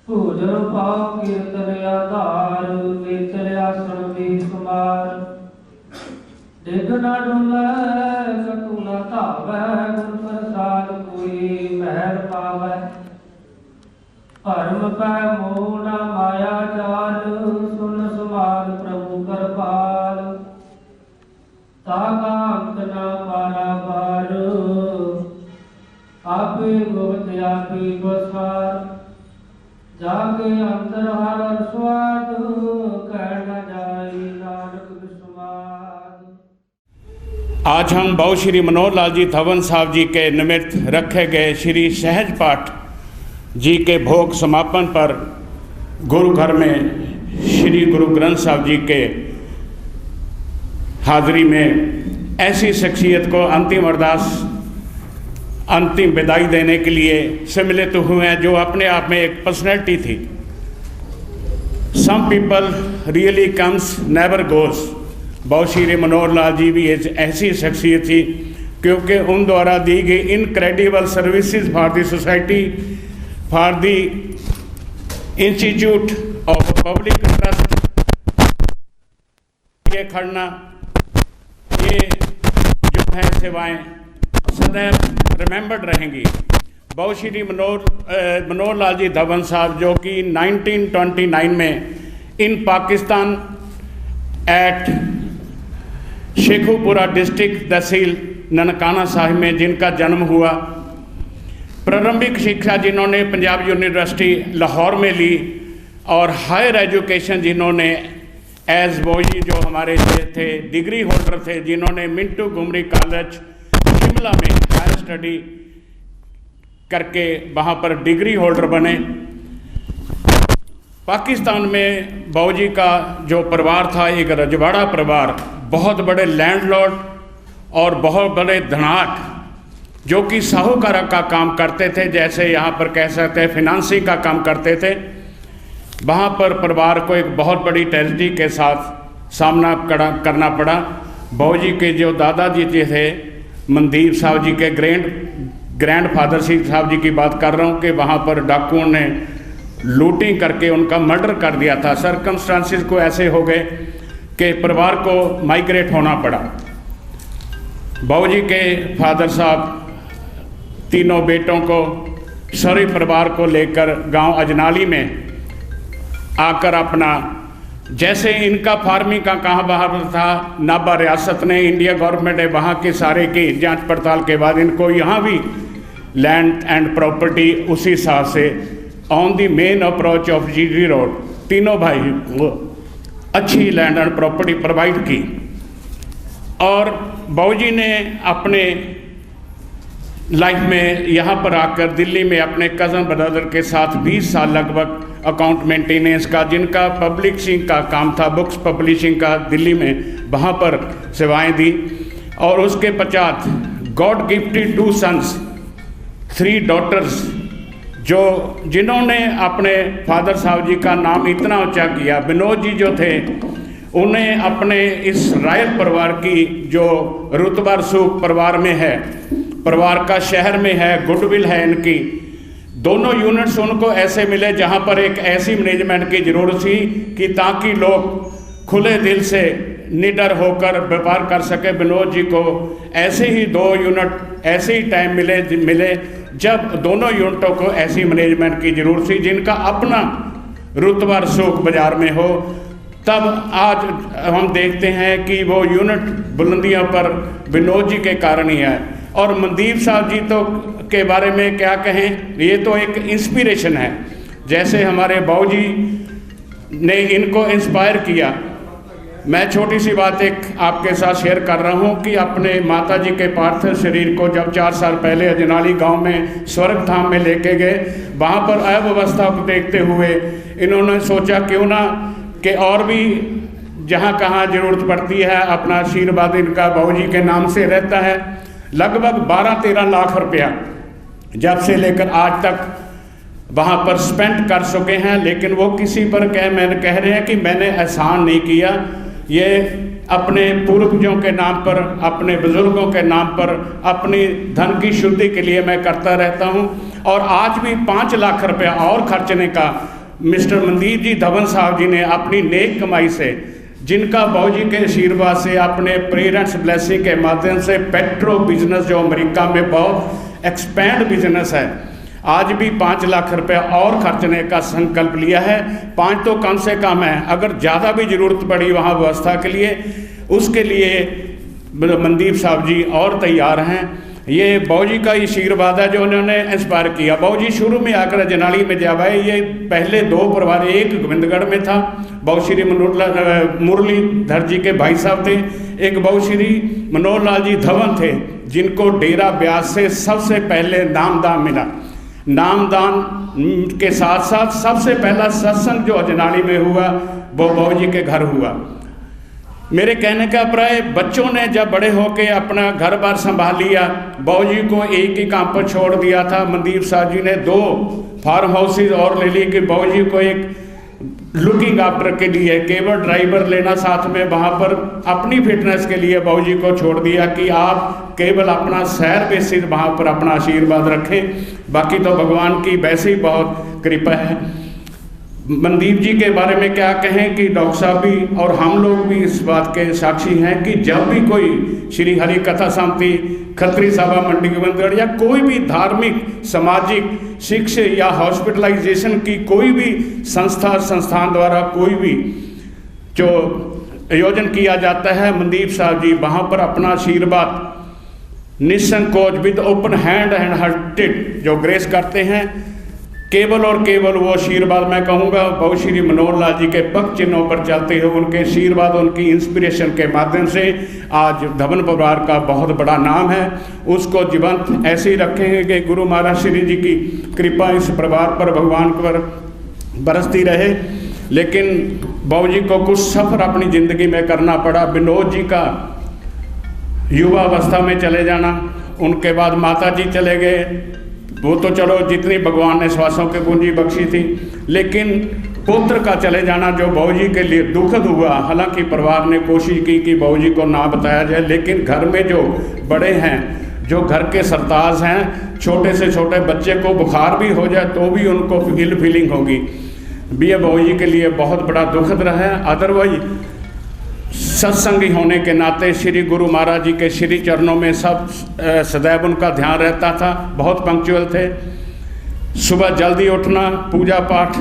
भोजन पाव कीर्तन आधार नेचर आसन बेसुमार डिग न डुलै कतु न धावै गुर प्रसाद कोई महल पावै भरम पै मोह न माया जाल सुन समाल प्रभु कृपाल ताका अंत न पारावार आपे गुप्त आपे बसार जाके अंतर हर स्वाद कह न जाए नानक विस्माद। आज हम बहु श्री मनोहर लाल जी धवन साहब जी के निमित्त रखे गए श्री सहज पाठ जी के भोग समापन पर गुरु घर में श्री गुरु ग्रंथ साहब जी के हाजिरी में ऐसी शख्सियत को अंतिम अरदास अंतिम विदाई देने के लिए सम्मिलित हुए हैं जो अपने आप में एक पर्सनैलिटी थी। Some people really comes never goes. बाबू श्री मनोहर लाल जी भी एक ऐसी शख्सियत थी क्योंकि उन द्वारा दी गई incredible services for the society, for the institute of public trust, ये खड़ना, ये जो है सेवाएं सदैव रिमेंबर्ड रहेंगी। बाबू श्री मनोहर लाल जी धवन साहब जो कि 1929 में इन पाकिस्तान एट शेखुपुरा डिस्ट्रिक्ट तहसील ननकाना साहिब में जिनका जन्म हुआ, प्रारंभिक शिक्षा जिन्होंने पंजाब यूनिवर्सिटी लाहौर में ली और हायर एजुकेशन जिन्होंने एज बोई जो हमारे थे डिग्री होल्डर थे, जिन्होंने मिंटू घुमरी कॉलेज शिमला में हायर स्टडी करके वहाँ पर डिग्री होल्डर बने। पाकिस्तान में बाबू जी का जो परिवार था एक रजवाड़ा परिवार, बहुत बड़े लैंडलॉर्ड और बहुत बड़े धनाढ्य जो कि साहूकार का काम करते थे, जैसे यहाँ पर कह सकते हैं फिनांसिंग का काम करते थे। वहाँ पर परिवार को एक बहुत बड़ी ट्रेजेडी के साथ सामना करना पड़ा। बाबू जी के जो दादाजी जी थे मनदीप साहब जी के ग्रैंडफादर साहब जी की बात कर रहा हूँ कि वहाँ पर डाकुओं ने लूटिंग करके उनका मर्डर कर दिया था। सर्कमस्टांसिस को ऐसे हो गए कि परिवार को माइग्रेट होना पड़ा। बाबू जी के फादर साहब तीनों बेटों को सरे परिवार को लेकर गांव अजनाली में आकर अपना, जैसे इनका फार्मिंग का कहाँ बाहर था, नाभा रियासत ने, इंडिया गवर्नमेंट है, वहाँ के सारे की जांच पड़ताल के बाद इनको यहाँ भी लैंड एंड प्रॉपर्टी उसी हिसाब से on the main approach of GT road तीनों भाई को अच्छी लैंड एंड प्रॉपर्टी प्रोवाइड की। और बाबूजी ने अपने लाइफ में यहाँ पर आकर दिल्ली में अपने कज़न ब्रदर के साथ 20 साल लगभग अकाउंट मेंटेनेंस का, जिनका पब्लिशिंग का काम था, बुक्स पब्लिशिंग का, दिल्ली में वहाँ पर सेवाएं दी। और उसके पश्चात गॉड गिफ्टेड 2 सन्स 3 डॉटर्स, जो जिन्होंने अपने फादर साहब जी का नाम इतना ऊंचा किया। विनोद जी जो थे उन्हें अपने इस रायल परिवार की जो रुतबा रसूख परिवार में है, परिवार का शहर में है, गुडविल है इनकी, दोनों यूनिट्स उनको ऐसे मिले जहां पर एक ऐसी मैनेजमेंट की ज़रूरत थी कि ताकि लोग खुले दिल से निडर होकर व्यापार कर सके। विनोद जी को ऐसे ही 2 यूनिट ऐसे ही टाइम मिले जब दोनों यूनिटों को ऐसी मैनेजमेंट की ज़रूरत थी जिनका अपना रुतबा रसूख बाजार में हो। तब आज हम देखते हैं कि वो यूनिट बुलंदियों पर विनोद जी के कारण ही है। और मनदीप साहब जी तो के बारे में क्या कहें, ये तो एक इंस्पिरेशन है। जैसे हमारे बाबूजी ने इनको इंस्पायर किया। मैं छोटी सी बात एक आपके साथ शेयर कर रहा हूँ कि अपने माता जी के पार्थिव शरीर को जब 4 साल पहले अजनाली गांव में स्वर्ग धाम में लेके गए, वहाँ पर अव्यवस्था को देखते हुए इन्होंने सोचा क्यों ना कि और भी जहाँ कहाँ ज़रूरत पड़ती है अपना आशीर्वाद इनका बाबूजी के नाम से रहता है। लगभग 12-13 लाख रुपया जब से लेकर आज तक वहाँ पर स्पेंड कर चुके हैं। लेकिन वो किसी पर मैंने कह रहे हैं कि मैंने एहसान नहीं किया, ये अपने पूर्वजों के नाम पर, अपने बुजुर्गों के नाम पर, अपनी धन की शुद्धि के लिए मैं करता रहता हूँ। और आज भी 5 लाख रुपया और खर्चने का मिस्टर मनदीप जी धवन साहब जी ने अपनी नेक कमाई से, जिनका बाबूजी के आशीर्वाद से, अपने पेरेंट्स ब्लेसिंग के माध्यम से पेट्रो बिजनेस जो अमेरिका में बहुत एक्सपैंड बिजनेस है, आज भी 5 लाख रुपया और खर्चने का संकल्प लिया है। 5 तो कम से कम है, अगर ज़्यादा भी ज़रूरत पड़ी वहाँ व्यवस्था के लिए, उसके लिए मनदीप साहब जी और तैयार हैं। ये बाबूजी का आशीर्वाद है जो उन्होंने इंस्पायर किया। बाबूजी शुरू में आकर अजनाली में जब आए, ये पहले 2 परिवार, एक गोविंदगढ़ में था, बाबू श्री मुरलीधर जी के भाई साहब थे, एक बाबू श्री मनोहर लाल जी धवन थे, जिनको डेरा ब्यास से सबसे पहले नामदान मिला। नामदान के साथ साथ सबसे पहला सत्संग जो अजनाली में हुआ वो बाबूजी के घर हुआ। मेरे कहने का प्राय बच्चों ने जब बड़े होके अपना घर बार संभाल लिया, बाबूजी को एक ही काम पर छोड़ दिया था। मनदीप साहब जी ने 2 फार्म हाउसेज और ले ली कि बाबूजी को एक लुकिंग आफ्टर के लिए केवल ड्राइवर लेना साथ में, वहाँ पर अपनी फिटनेस के लिए बाबूजी को छोड़ दिया कि आप केवल अपना सैर बेसिस वहाँ पर अपना आशीर्वाद रखें। बाकी तो भगवान की वैसे ही बहुत कृपा है। मनदीप जी के बारे में क्या कहें कि डॉक्टर साहब भी और हम लोग भी इस बात के साक्षी हैं कि जब भी कोई श्री हरि कथा समिति, खत्री सभा मंडी गोविंदगढ़ या कोई भी धार्मिक, सामाजिक, शिक्षा या हॉस्पिटलाइजेशन की कोई भी संस्थान द्वारा कोई भी जो आयोजन किया जाता है, मनदीप साहब जी वहाँ पर अपना आशीर्वाद निसंकोच with open hand and hearted जो ग्रेस करते हैं। केवल और केवल वो आशीर्वाद मैं कहूँगा बहु श्री मनोहर लाल जी के पग चिन्हों पर चलते हुए उनके आशीर्वाद, उनकी इंस्पिरेशन के माध्यम से आज धवन परिवार का बहुत बड़ा नाम है। उसको जीवंत ऐसे ही रखेंगे कि गुरु महाराज श्री जी की कृपा इस परिवार पर, भगवान पर बरसती रहे। लेकिन बाबू जी को कुछ सफ़र अपनी ज़िंदगी में करना पड़ा। विनोद जी का युवा अवस्था में चले जाना, उनके बाद माता जी चले गए। वो तो चलो जितनी भगवान ने श्वासों की पूंजी बख्शी थी, लेकिन पुत्र का चले जाना जो बाबूजी के लिए दुखद हुआ। हालांकि परिवार ने कोशिश की कि बाबूजी को ना बताया जाए, लेकिन घर में जो बड़े हैं, जो घर के सरताज हैं, छोटे से छोटे बच्चे को बुखार भी हो जाए तो भी उनको इल फीलिंग होगी। ये बाबूजी के लिए बहुत बड़ा दुखद रहा है। अदरवाइज सत्संगी होने के नाते श्री गुरु महाराज जी के श्री चरणों में सब सदैव उनका ध्यान रहता था। बहुत पंक्चुअल थे, सुबह जल्दी उठना, पूजा पाठ,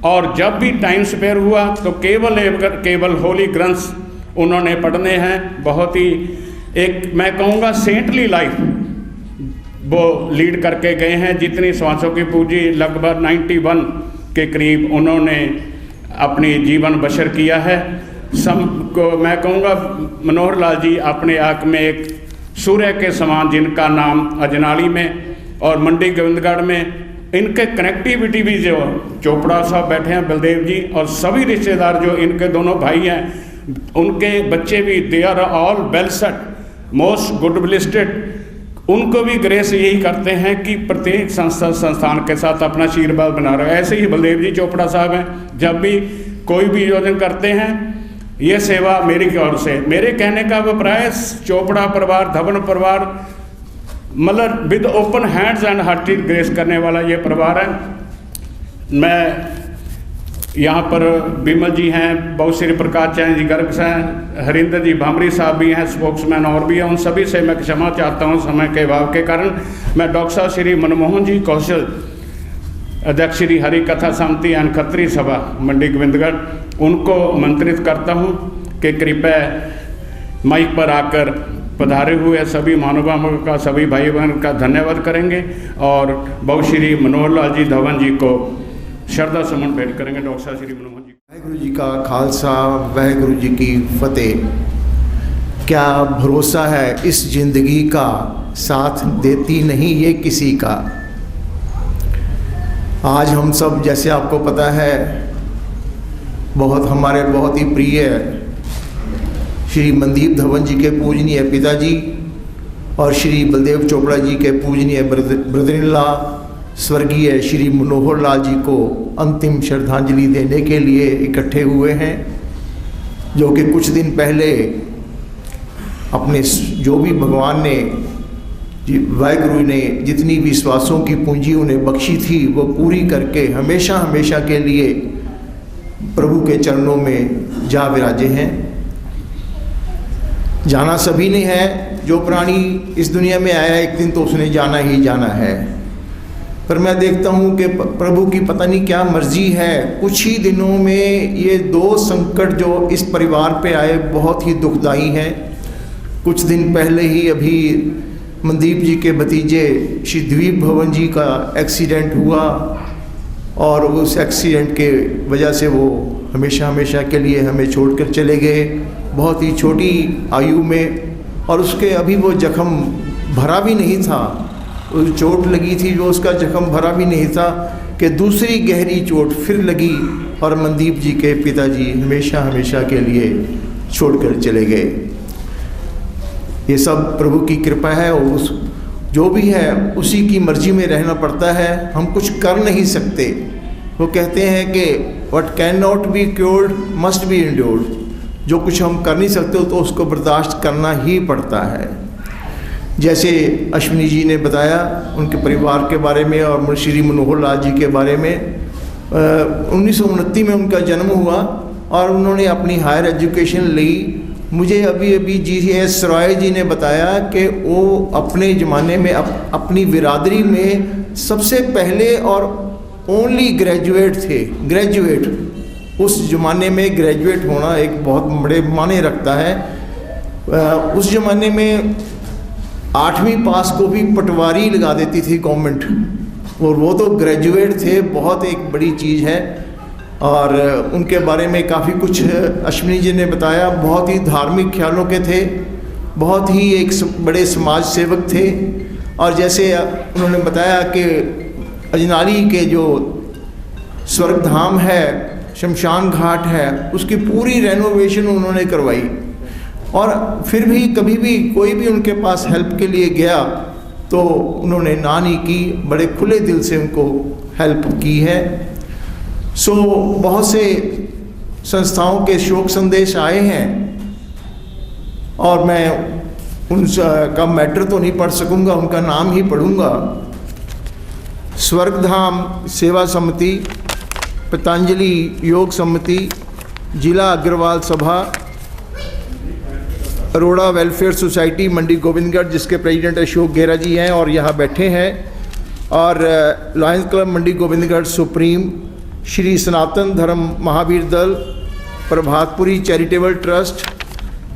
और जब भी टाइम स्पेयर हुआ तो केवल होली ग्रंथ उन्होंने पढ़ने हैं। बहुत ही एक मैं कहूँगा सेंटली लाइफ वो लीड करके गए हैं। जितनी श्वासों की पूंजी लगभग 91 के करीब उन्होंने अपनी जीवन बसर किया है। को मैं कहूँगा मनोहर लाल जी अपने आप में एक सूर्य के समान, जिनका नाम अजनाली में और मंडी गोविंदगढ़ में इनके कनेक्टिविटी भी जो चोपड़ा साहब बैठे हैं, बलदेव जी, और सभी रिश्तेदार जो इनके दोनों भाई हैं, उनके बच्चे भी they are all well set, most good blessed. उनको भी ग्रेस यही करते हैं कि प्रत्येक संस्थान के साथ अपना आशीर्वाद बना रहे। ऐसे ही बलदेव जी चोपड़ा साहब हैं, जब भी कोई भी आयोजन करते हैं, ये सेवा मेरी ओर से, मेरे कहने का अभिप्राय चोपड़ा परिवार, धवन परिवार मतलब with open hands and hearted grace करने वाला ये परिवार है। मैं यहाँ पर विमल जी हैं, बहुत श्री प्रकाश चैन जी गर्ग हैं, हरिंदर जी भामरी साहब भी हैं, स्पोक्समैन और भी हैं। उन सभी से मैं क्षमा चाहता हूँ समय के अभाव के कारण। मैं डॉक्टर साहब श्री मनमोहन जी कौशल, अध्यक्ष श्री हरि कथा समिति एंड खत्री सभा मंडी गोविंदगढ़, उनको आमंत्रित करता हूँ कि कृपया माइक पर आकर पधारे हुए सभी महानुभावों का, सभी भाई बहन का धन्यवाद करेंगे और बहु श्री मनोहर लाल जी धवन जी को श्रद्धा सुमन भेंट करेंगे। डॉक्टर साहब श्री मनोहर जी। वाहेगुरु जी का खालसा, वाहेगुरु जी की फतेह। क्या भरोसा है इस जिंदगी का, साथ देती नहीं ये किसी का। आज हम सब, जैसे आपको पता है, हमारे बहुत ही प्रिय श्री मनदीप धवन जी के पूजनीय पिताजी और श्री बलदेव चोपड़ा जी के पूजनीय ब्रदर-इन-लॉ स्वर्गीय श्री मनोहर लाल जी को अंतिम श्रद्धांजलि देने के लिए इकट्ठे हुए हैं, जो कि कुछ दिन पहले अपने जो भी भगवान ने, वाहेगुरु ने जितनी भी श्वासों की पूंजी उन्हें बख्शी थी, वो पूरी करके हमेशा हमेशा के लिए प्रभु के चरणों में जा विराजे हैं। जाना सभी ने है, जो प्राणी इस दुनिया में आया एक दिन तो उसने जाना ही जाना है। पर मैं देखता हूँ कि प्रभु की पता नहीं क्या मर्जी है, कुछ ही दिनों में ये दो संकट जो इस परिवार पे आए बहुत ही दुखदाई हैं। कुछ दिन पहले ही अभी मनदीप जी के भतीजे श्री द्वीप भवन जी का एक्सीडेंट हुआ और उस एक्सीडेंट के वजह से वो हमेशा हमेशा के लिए हमें छोड़कर चले गए, बहुत ही छोटी आयु में। और उसके अभी वो जख्म भरा भी नहीं था, उस चोट लगी थी जो उसका जख्म भरा भी नहीं था कि दूसरी गहरी चोट फिर लगी और मनदीप जी के पिताजी हमेशा हमेशा के लिए छोड़कर चले गए। ये सब प्रभु की कृपा है और उस जो भी है उसी की मर्जी में रहना पड़ता है। हम कुछ कर नहीं सकते। वो कहते हैं कि what can not be cured must be endured. जो कुछ हम कर नहीं सकते तो उसको बर्दाश्त करना ही पड़ता है। जैसे अश्विनी जी ने बताया उनके परिवार के बारे में और श्री मनोहर लाल जी के बारे में, 1929 में उनका जन्म हुआ और उन्होंने अपनी हायर एजुकेशन ली। मुझे अभी GS रॉय जी ने बताया कि वो अपने ज़माने में अपनी बिरादरी में सबसे पहले और ओनली ग्रेजुएट थे। ग्रेजुएट, उस ज़माने में ग्रेजुएट होना एक बहुत बड़े मायने रखता है। उस ज़माने में 8वीं पास को भी पटवारी लगा देती थी गवर्नमेंट, और वो तो ग्रेजुएट थे, बहुत एक बड़ी चीज़ है। और उनके बारे में काफ़ी कुछ अश्विनी जी ने बताया। बहुत ही धार्मिक ख्यालों के थे, बहुत ही एक बड़े समाज सेवक थे। और जैसे उन्होंने बताया कि अजनाली के जो स्वर्गधाम है, शमशान घाट है, उसकी पूरी रेनोवेशन उन्होंने करवाई। और फिर भी कभी भी कोई भी उनके पास हेल्प के लिए गया तो उन्होंने ना नहीं की, बड़े खुले दिल से उनको हेल्प की है। सो बहुत से संस्थाओं के शोक संदेश आए हैं और मैं उनका मैटर तो नहीं पढ़ सकूंगा, उनका नाम ही पढ़ूंगा। स्वर्गधाम सेवा समिति, पतंजलि योग समिति, जिला अग्रवाल सभा, अरोड़ा वेलफेयर सोसाइटी मंडी गोविंदगढ़, जिसके प्रेसिडेंट अशोक गेरा जी हैं और यहाँ बैठे हैं, और लायंस क्लब मंडी गोविंदगढ़ सुप्रीम, श्री सनातन धर्म महावीर दल, प्रभातपुरी चैरिटेबल ट्रस्ट,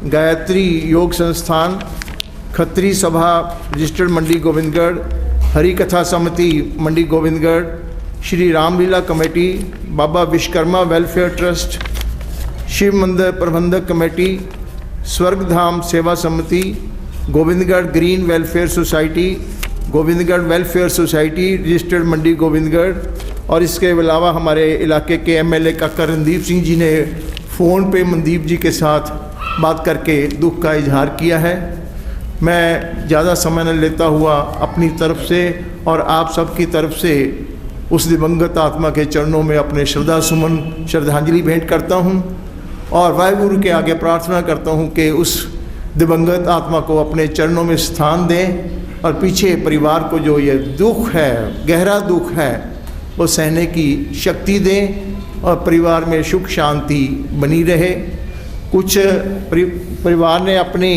गायत्री योग संस्थान, खत्री सभा रजिस्टर्ड मंडी गोविंदगढ़, हरि कथा समिति मंडी गोविंदगढ़, श्री रामलीला कमेटी, बाबा विश्वकर्मा वेलफेयर ट्रस्ट, शिव मंदिर प्रबंधक कमेटी, स्वर्गधाम सेवा समिति, Gobindgarh green welfare society, Gobindgarh welfare society registered Mandi Gobindgarh. और इसके अलावा हमारे इलाके के MLA काका रणदीप सिंह जी ने फ़ोन पे मनदीप जी के साथ बात करके दुख का इजहार किया है। मैं ज़्यादा समय न लेता हुआ अपनी तरफ से और आप सबकी तरफ से उस दिवंगत आत्मा के चरणों में अपने श्रद्धा सुमन श्रद्धांजलि भेंट करता हूँ और वाहिगुरु के आगे प्रार्थना करता हूँ कि उस दिवंगत आत्मा को अपने चरणों में स्थान दें और पीछे परिवार को जो ये दुख है, गहरा दुख है, वो सहने की शक्ति दें और परिवार में सुख शांति बनी रहे। कुछ परिवार ने अपनी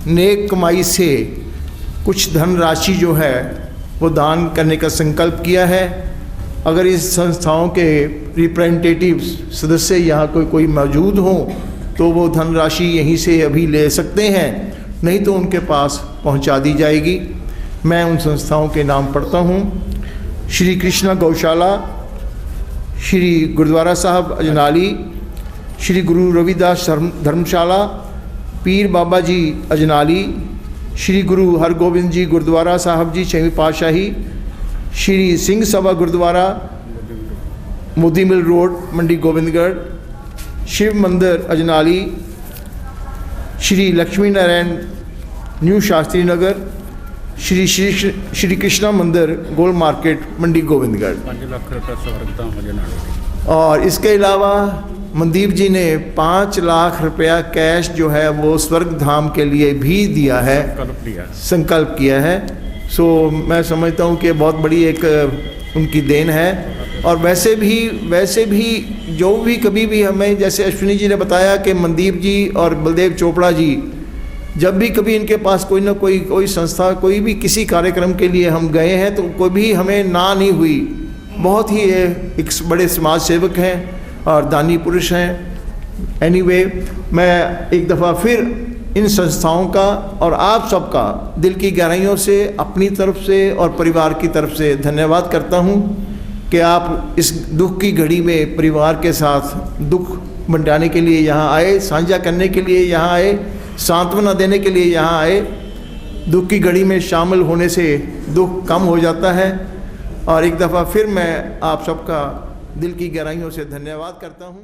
नेक कमाई से कुछ धनराशि जो है वो दान करने का संकल्प किया है। अगर इस संस्थाओं के रिप्रेजेंटेटिव्स सदस्य यहाँ कोई मौजूद हों तो वो धनराशि यहीं से अभी ले सकते हैं, नहीं तो उनके पास पहुँचा दी जाएगी। मैं उन संस्थाओं के नाम पढ़ता हूँ। श्री कृष्णा गौशाला, श्री गुरुद्वारा साहब अजनाली, श्री गुरु रविदास धर्मशाला, पीर बाबा जी अजनाली, श्री गुरु हरगोबिंद जी गुरुद्वारा साहब जी 6वीं पातशाही, श्री सिंह सभा गुरुद्वारा मोदी मिल रोड मंडी गोविंदगढ़, शिव मंदिर अजनाली, श्री लक्ष्मी नारायण न्यू शास्त्री नगर, श्री कृष्णा मंदिर गोल मार्केट मंडी गोविंदगढ़। 5 लाख रुपये स्वर्गधाम अजनाली। और इसके अलावा मनदीप जी ने 5 लाख रुपया कैश जो है वो स्वर्गधाम के लिए भी दिया है, संकल्प किया है। सो मैं समझता हूँ कि बहुत बड़ी एक उनकी देन है। और वैसे भी जो भी कभी भी हमें, जैसे अश्विनी जी ने बताया कि मनदीप जी और बलदेव चोपड़ा जी, जब भी कभी इनके पास कोई ना कोई संस्था, कोई भी किसी कार्यक्रम के लिए हम गए हैं तो कोई भी हमें ना नहीं हुई। बहुत ही एक बड़े समाज सेवक हैं और दानी पुरुष हैं। एनीवे, मैं एक दफ़ा फिर इन संस्थाओं का और आप सबका दिल की गहराइयों से, अपनी तरफ से और परिवार की तरफ से धन्यवाद करता हूँ कि आप इस दुख की घड़ी में परिवार के साथ दुख बंटाने के लिए यहाँ आए, साझा करने के लिए यहाँ आए, सांत्वना देने के लिए यहाँ आए। दुख की घड़ी में शामिल होने से दुख कम हो जाता है। और एक दफ़ा फिर मैं आप सबका दिल की गहराइयों से धन्यवाद करता हूँ।